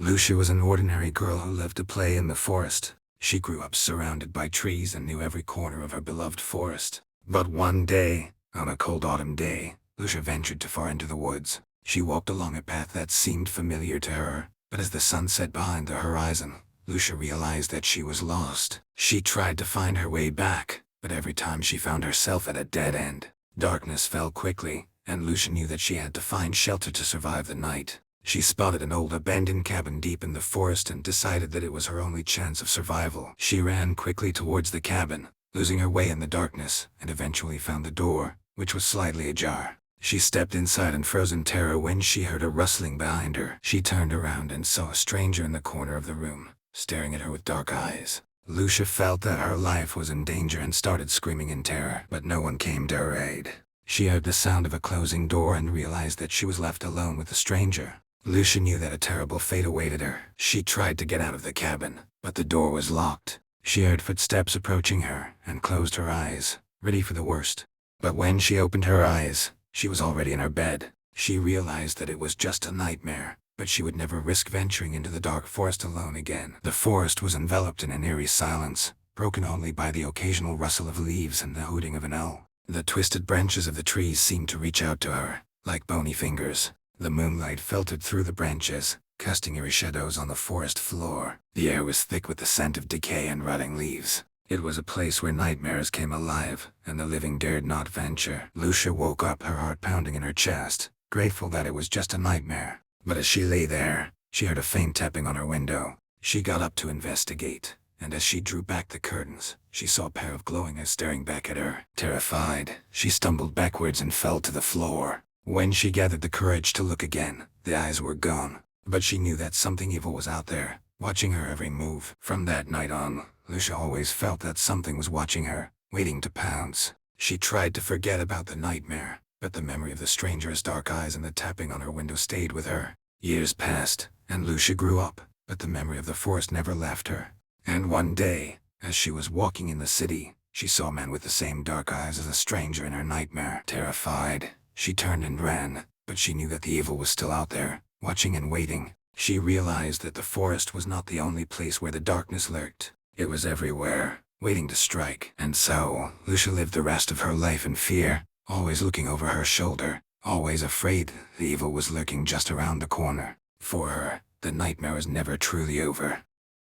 Lucia was an ordinary girl who loved to play in the forest. She grew up surrounded by trees and knew every corner of her beloved forest. But one day, on a cold autumn day, Lucia ventured too far into the woods. She walked along a path that seemed familiar to her, but as the sun set behind the horizon, Lucia realized that she was lost. She tried to find her way back, but every time she found herself at a dead end. Darkness fell quickly, and Lucia knew that she had to find shelter to survive the night. She spotted an old abandoned cabin deep in the forest and decided that it was her only chance of survival. She ran quickly towards the cabin, losing her way in the darkness, and eventually found the door, which was slightly ajar. She stepped inside in frozen terror when she heard a rustling behind her. She turned around and saw a stranger in the corner of the room, staring at her with dark eyes. Lucia felt that her life was in danger and started screaming in terror, but no one came to her aid. She heard the sound of a closing door and realized that she was left alone with the stranger. Lucia knew that a terrible fate awaited her. She tried to get out of the cabin, but the door was locked. She heard footsteps approaching her and closed her eyes, ready for the worst. But when she opened her eyes, she was already in her bed. She realized that it was just a nightmare, but she would never risk venturing into the dark forest alone again. The forest was enveloped in an eerie silence, broken only by the occasional rustle of leaves and the hooting of an owl. The twisted branches of the trees seemed to reach out to her, like bony fingers. The moonlight filtered through the branches, casting eerie shadows on the forest floor. The air was thick with the scent of decay and rotting leaves. It was a place where nightmares came alive, and the living dared not venture. Lucia woke up, her heart pounding in her chest, grateful that it was just a nightmare. But as she lay there, she heard a faint tapping on her window. She got up to investigate, and as she drew back the curtains, she saw a pair of glowing eyes staring back at her. Terrified, she stumbled backwards and fell to the floor. When she gathered the courage to look again, the eyes were gone. But she knew that something evil was out there, watching her every move. From that night on, Lucia always felt that something was watching her, waiting to pounce. She tried to forget about the nightmare, but the memory of the stranger's dark eyes and the tapping on her window stayed with her. Years passed, and Lucia grew up, but the memory of the forest never left her. And one day, as she was walking in the city, she saw a man with the same dark eyes as the stranger in her nightmare. Terrified, she turned and ran, but she knew that the evil was still out there, watching and waiting. She realized that the forest was not the only place where the darkness lurked. It was everywhere, waiting to strike. And so, Lucia lived the rest of her life in fear, always looking over her shoulder, always afraid the evil was lurking just around the corner. For her, the nightmare was never truly over.